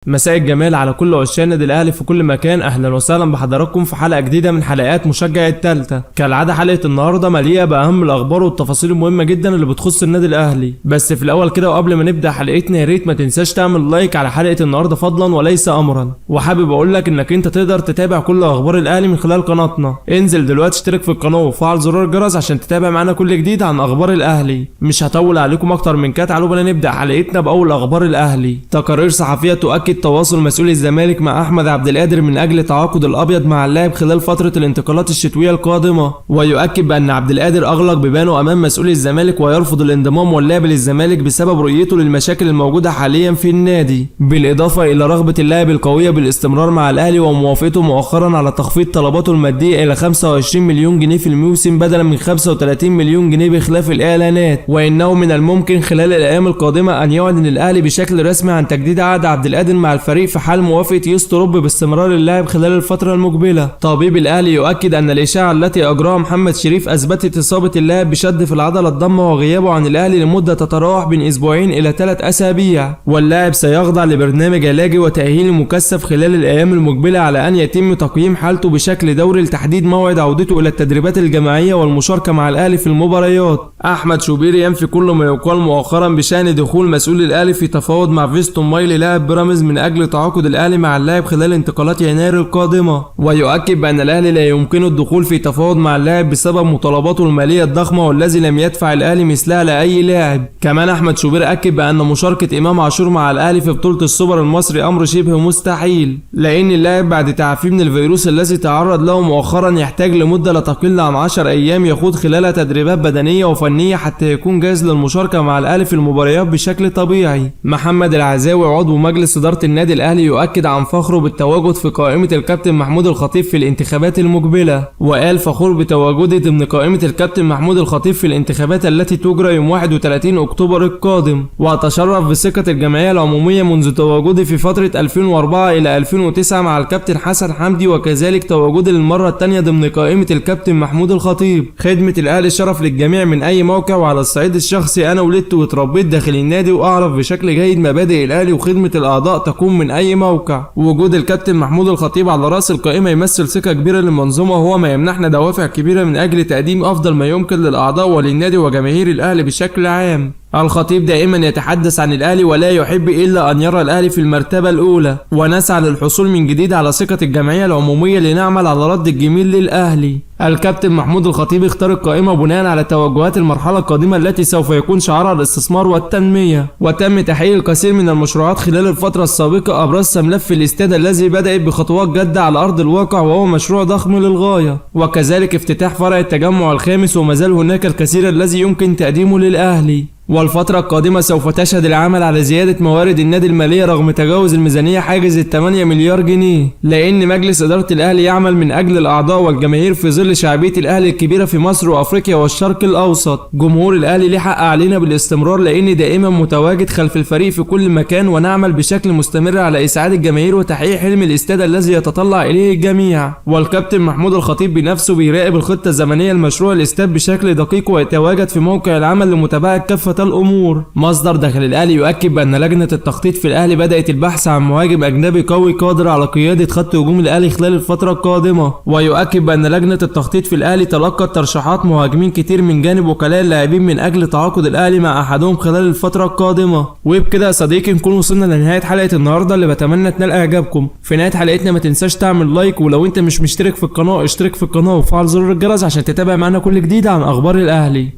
مساء الجمال على كل عشاق النادي الاهلي في كل مكان. اهلا وسهلا بحضراتكم في حلقه جديده من حلقات مشجع التالتة. كالعاده حلقه النهارده مليئه باهم الاخبار والتفاصيل المهمه جدا اللي بتخص النادي الاهلي. بس في الاول كده وقبل ما نبدا حلقتنا يا ريت ما تنساش تعمل لايك على حلقه النهارده فضلا وليس امرا. وحابب اقول لك انك انت تقدر تتابع كل اخبار الاهلي من خلال قناتنا. انزل دلوقتي اشترك في القناه وفعل زرار الجرس عشان تتابع معانا كل جديد عن اخبار الاهلي. مش هطول عليكم اكتر من كده، تعالوا بقى نبدا حلقتنا باول اخبار الاهلي. تقارير صحفيه تؤكد تواصل مسؤول الزمالك مع احمد عبد القادر من اجل تعاقد الابيض مع اللاعب خلال فتره الانتقالات الشتويه القادمه، ويؤكد بان عبد القادر اغلق بيبانه امام مسؤول الزمالك ويرفض الانضمام واللعب للزمالك بسبب رؤيته للمشاكل الموجوده حاليا في النادي، بالاضافه الى رغبه اللاعب القويه بالاستمرار مع الاهلي وموافقته مؤخرا على تخفيض طلباته الماديه الى 25 مليون جنيه في الموسم بدلا من 35 مليون جنيه بخلاف الاعلانات. وانه من الممكن خلال الايام القادمه ان يعلن الاهلي بشكل رسمي عن تجديد عقد عبد القادر مع الفريق في حال موافقه يستروب باستمرار اللاعب خلال الفتره المقبله. طبيب الاهلي يؤكد ان الاشاعه التي اجراها محمد شريف اثبتت اصابه اللاعب بشد في العضله الضمه وغيابه عن الاهلي لمده تتراوح بين اسبوعين الى 3 اسابيع، واللاعب سيخضع لبرنامج علاجي وتاهيلي مكثف خلال الايام المقبله على ان يتم تقييم حالته بشكل دوري لتحديد موعد عودته الى التدريبات الجماعيه والمشاركه مع الاهلي في المباريات. احمد شوبير ينفي كل ما يقال مؤخرا بشان دخول مسؤول الاهلي في تفاوض مع فيستون مايلي لاعب بيراميدز من اجل تعاقد الاهلي مع اللاعب خلال انتقالات يناير القادمه، ويؤكد بان الاهلي لا يمكنه الدخول في تفاوض مع اللاعب بسبب مطالباته الماليه الضخمه والذي لم يدفع الاهلي مثلها لاي لاعب. كمان احمد شوبير اكد بان مشاركه امام عاشور مع الاهلي في بطوله السوبر المصري امر شبه مستحيل، لان اللاعب بعد تعافيه من الفيروس الذي تعرض له مؤخرا يحتاج لمده لا تقل عن 10 ايام يخوض خلالها تدريبات بدنيه وفنيه حتى يكون جاهز للمشاركه مع الاهلي في المباريات بشكل طبيعي. محمد العزاوي عضو مجلس اداره النادي الاهلي يؤكد عن فخره بالتواجد في قائمه الكابتن محمود الخطيب في الانتخابات المقبله، وقال فخور بتواجدي ضمن قائمه الكابتن محمود الخطيب في الانتخابات التي تجرى يوم 31 اكتوبر القادم، واتشرف بثقه الجمعيه العموميه منذ تواجدي في فتره 2004 الى 2009 مع الكابتن حسن حمدي، وكذلك تواجدي للمره الثانيه ضمن قائمه الكابتن محمود الخطيب. خدمه الاهلي شرف للجميع من اي موقع، وعلى الصعيد الشخصي انا ولدت واتربيت داخل النادي واعرف بشكل جيد مبادئ الاهلي وخدمه الاعضاء تكون من اي موقع. وجود الكابتن محمود الخطيب على راس القائمه يمثل ثقه كبيره للمنظومه، وهو ما يمنحنا دوافع كبيره من اجل تقديم افضل ما يمكن للاعضاء وللنادي وجماهير الاهلي بشكل عام. الخطيب دائما يتحدث عن الاهلي ولا يحب الا ان يرى الاهلي في المرتبه الاولى، ونسعى للحصول من جديد على ثقه الجمعيه العموميه لنعمل على رد الجميل للاهلي. الكابتن محمود الخطيب اختار القائمه بناء على توجهات المرحله القادمه التي سوف يكون شعارها الاستثمار والتنميه، وتم تحقيق الكثير من المشروعات خلال الفتره السابقه، ابرزها ملف الاستاد الذي بدات بخطوات جاده على ارض الواقع وهو مشروع ضخم للغايه، وكذلك افتتاح فرع التجمع الخامس، وما زال هناك الكثير الذي يمكن تقديمه للاهلي. والفترة القادمة سوف تشهد العمل على زيادة موارد النادي المالية رغم تجاوز الميزانية حاجز 8 مليار جنيه، لأن مجلس إدارة الأهلي يعمل من أجل الأعضاء والجماهير في ظل شعبية الأهلي الكبيرة في مصر وأفريقيا والشرق الأوسط. جمهور الأهلي له حق علينا بالاستمرار لأن دائما متواجد خلف الفريق في كل مكان، ونعمل بشكل مستمر على إسعاد الجماهير وتحقيق حلم الاستاد الذي يتطلع إليه الجميع. والكابتن محمود الخطيب بنفسه بيراقب الخطة الزمنية لمشروع الاستاد بشكل دقيق ويتواجد في موقع العمل لمتابعة كافة الامور. مصدر داخل الاهلي يؤكد بان لجنه التخطيط في الاهلي بدات البحث عن مهاجم اجنبي قوي قادر على قياده خط هجوم الاهلي خلال الفتره القادمه، ويؤكد بان لجنه التخطيط في الاهلي تلقت ترشيحات مهاجمين كتير من جانب وكلاء اللاعبين من اجل تعاقد الاهلي مع احدهم خلال الفتره القادمه. وبكده يا صديقي نكون وصلنا لنهايه حلقه النهارده اللي بتمنى تنال اعجابكم. في نهايه حلقتنا ما تنساش تعمل لايك، ولو انت مش مشترك في القناه اشترك في القناه وفعل زر الجرس عشان تتابع معنا كل جديد عن اخبار الاهلي.